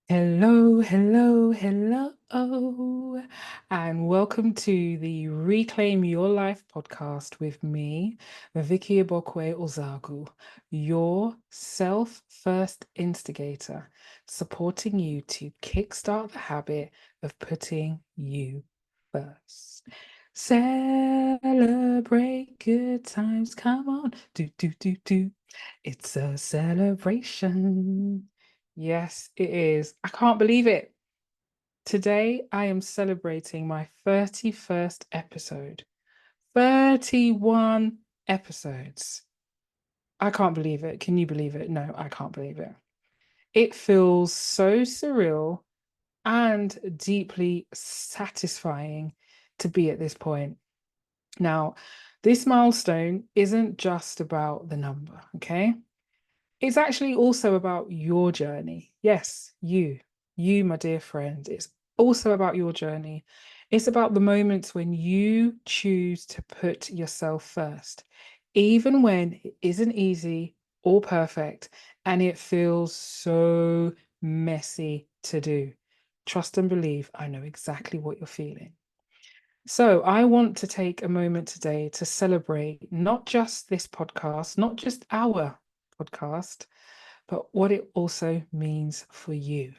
Hello, hello, hello, and welcome to the Reclaim Your Life podcast with me, Vicky Igbokwe-Ozoagu, your self-first instigator, supporting you to kickstart the habit of putting you first. Celebrate good times, come on, do. It's a celebration. Yes, it is. I can't believe it. Today, I am celebrating my 31st episode. 31 episodes. I can't believe it. Can you believe it? No, I can't believe it. It feels so surreal and deeply satisfying to be at this point. Now, this milestone isn't just about the number, okay? It's actually also about your journey. Yes, you, my dear friend. It's also about your journey. It's about the moments when you choose to put yourself first, even when it isn't easy or perfect and it feels so messy to do. Trust and believe, I know exactly what you're feeling. So, I want to take a moment today to celebrate not just this podcast, not just our podcast, but what it also means for you.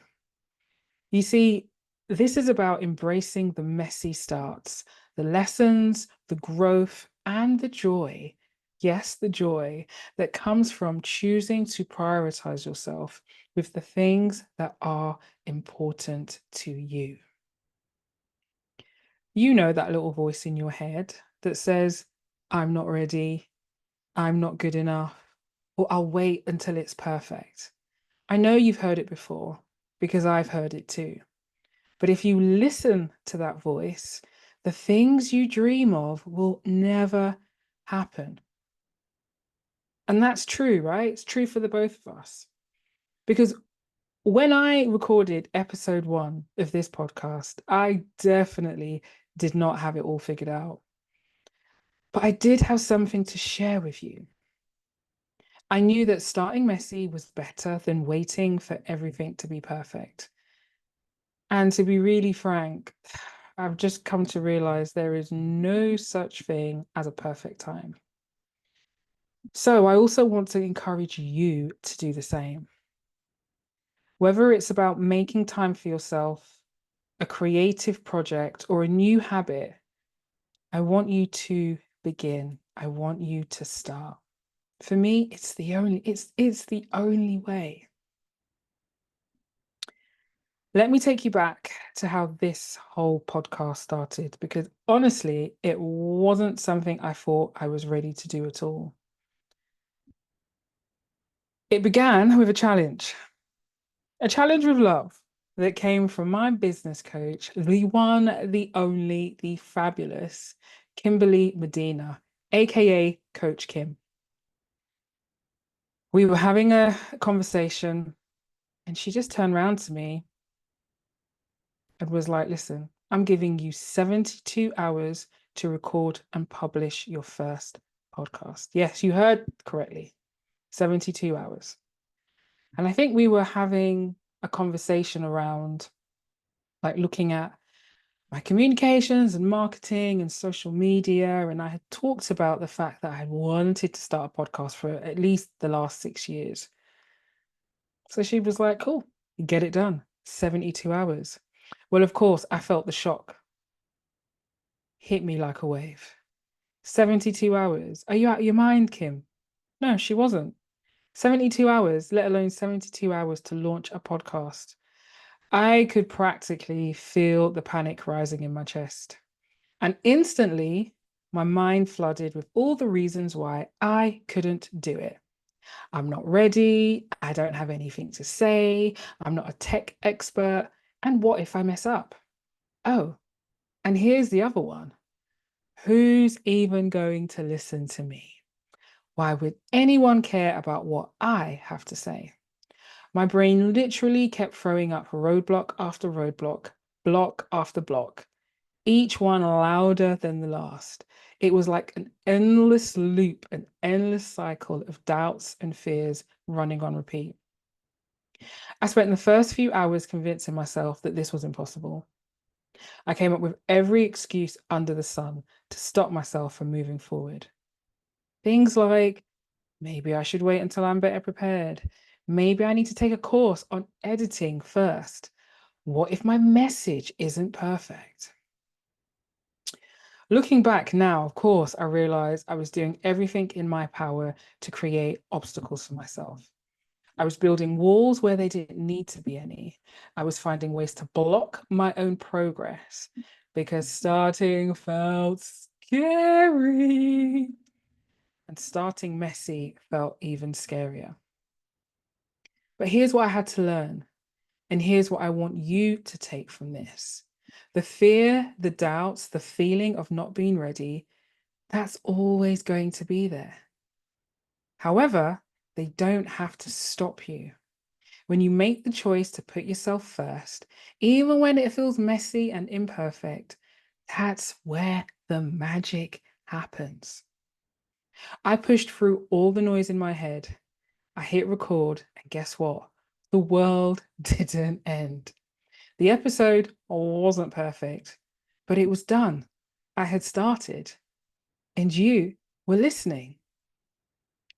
You see, this is about embracing the messy starts, the lessons, the growth, and the joy. Yes, the joy that comes from choosing to prioritize yourself with the things that are important to you. You know that little voice in your head that says, I'm not ready, I'm not good enough, or I'll wait until it's perfect. I know you've heard it before because I've heard it too. But if you listen to that voice, the things you dream of will never happen. And that's true, right? It's true for the both of us. Because when I recorded episode 1 of this podcast, I definitely did not have it all figured out. But I did have something to share with you. I knew that starting messy was better than waiting for everything to be perfect. And to be really frank, I've just come to realize there is no such thing as a perfect time. So I also want to encourage you to do the same. Whether it's about making time for yourself, a creative project, or a new habit, I want you to begin. I want you to start. For me, it's the only way. Let me take you back to how this whole podcast started, because honestly, it wasn't something I thought I was ready to do at all. It began with a challenge with love that came from my business coach, the one, the only, the fabulous Kimberly Medina, aka Coach Kim. We were having a conversation, and she just turned around to me and was like, listen, I'm giving you 72 hours to record and publish your first podcast. Yes, you heard correctly, 72 hours. And I think we were having a conversation around like looking at my communications and marketing and social media. And I had talked about the fact that I had wanted to start a podcast for at least the last 6 years. So she was like, cool, get it done, 72 hours. Well, of course, I felt the shock hit me like a wave. 72 hours. Are you out of your mind, Kim? No, she wasn't. 72 hours, let alone 72 hours to launch a podcast. I could practically feel the panic rising in my chest. And instantly, my mind flooded with all the reasons why I couldn't do it. I'm not ready. I don't have anything to say. I'm not a tech expert. And what if I mess up? Oh, and here's the other one. Who's even going to listen to me? Why would anyone care about what I have to say? My brain literally kept throwing up roadblock after roadblock, block after block, each one louder than the last. It was like an endless loop, an endless cycle of doubts and fears running on repeat. I spent the first few hours convincing myself that this was impossible. I came up with every excuse under the sun to stop myself from moving forward. Things like maybe I should wait until I'm better prepared. Maybe I need to take a course on editing first. What if my message isn't perfect? Looking back now, of course, I realized I was doing everything in my power to create obstacles for myself. I was building walls where they didn't need to be any. I was finding ways to block my own progress because starting felt scary and starting messy felt even scarier. But here's what I had to learn. And here's what I want you to take from this. The fear, the doubts, the feeling of not being ready, that's always going to be there. However, they don't have to stop you. When you make the choice to put yourself first, even when it feels messy and imperfect, that's where the magic happens. I pushed through all the noise in my head. I hit record, and guess what? The world didn't end. The episode wasn't perfect, but it was done. I had started, and you were listening.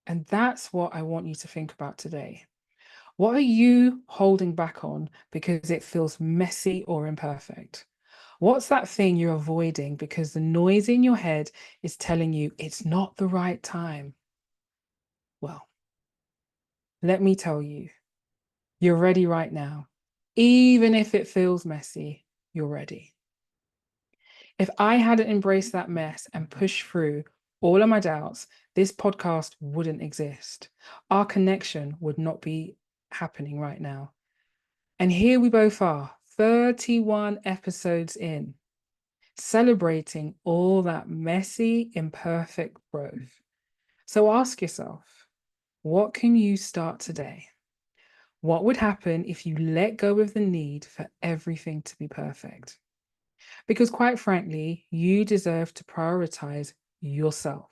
And that's what I want you to think about today. What are you holding back on because it feels messy or imperfect? What's that thing you're avoiding because the noise in your head is telling you it's not the right time? Well, let me tell you, you're ready right now. Even if it feels messy, you're ready. If I hadn't embraced that mess and pushed through all of my doubts, this podcast wouldn't exist. Our connection would not be happening right now. And here we both are, 31 episodes in, celebrating all that messy, imperfect growth. So ask yourself, what can you start today? What would happen if you let go of the need for everything to be perfect? Because quite frankly, you deserve to prioritize yourself,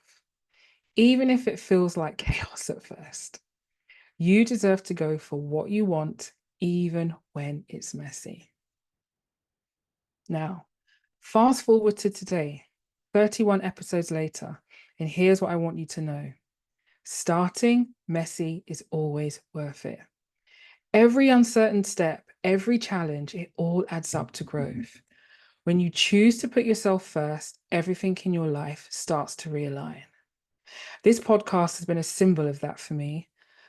even if it feels like chaos at first. You deserve to go for what you want, even when it's messy. Now, fast forward to today, 31 episodes later, and here's what I want you to know. Starting messy is always worth it. Every uncertain step, every challenge, it all adds up to growth. When you choose to put yourself first, everything in your life starts to realign. This podcast has been a symbol of that for me,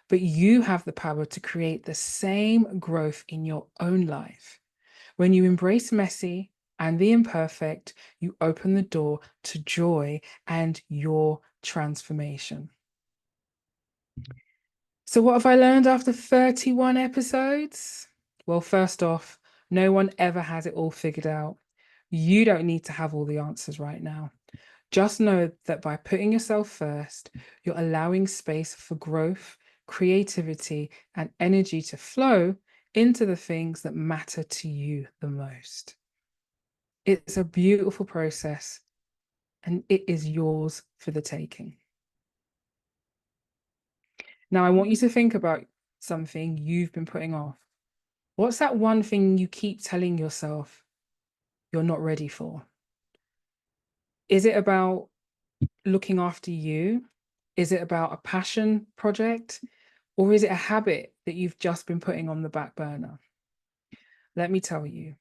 but you have the power to create the same growth in your own life. When you embrace messy and the imperfect, you open the door to joy and your transformation. So, what have I learned after 31 episodes? Well, first off, no one ever has it all figured out. You don't need to have all the answers right now. Just know that by putting yourself first, you're allowing space for growth, creativity, and energy to flow into the things that matter to you the most. It's a beautiful process, and it is yours for the taking. Now, I want you to think about something you've been putting off. What's that one thing you keep telling yourself you're not ready for? Is it about looking after you? Is it about a passion project? Or is it a habit that you've just been putting on the back burner? Let me tell you,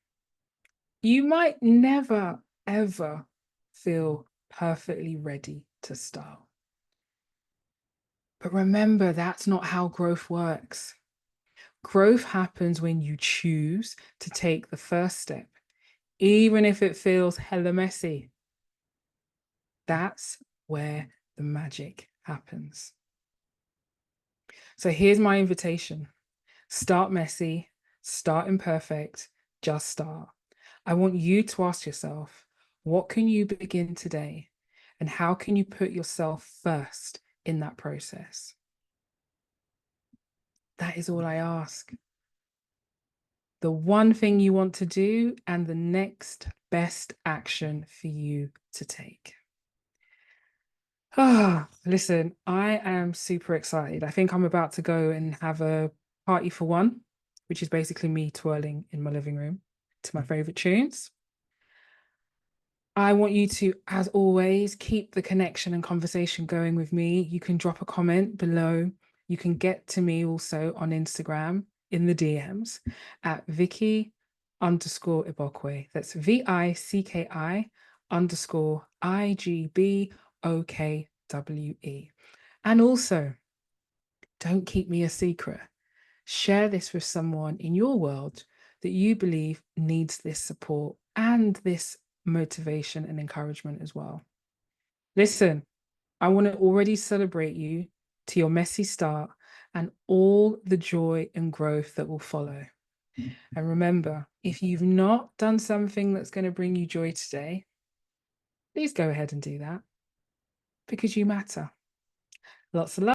you might never, ever feel perfectly ready to start. But remember, that's not how growth works. Growth happens when you choose to take the first step, even if it feels hella messy. That's where the magic happens. So here's my invitation. Start messy, start imperfect, just start. I want you to ask yourself, what can you begin today? And how can you put yourself first in that process? That is all I ask. The one thing you want to do and the next best action for you to take. Ah, listen, I am super excited. I think I'm about to go and have a party for one. which is basically me twirling in my living room to my favorite tunes. I want you to, as always, keep the connection and conversation going with me. You can drop a comment below. You can get to me also on Instagram in the DMs at Vicky_Igbokwe. That's VICKI_IGBOKWE. And also, don't keep me a secret. Share this with someone in your world that you believe needs this support and this motivation and encouragement as well. Listen, I want to already celebrate you to your messy start and all the joy and growth that will follow. And remember, if you've not done something that's going to bring you joy today, please go ahead and do that because you matter. Lots of love.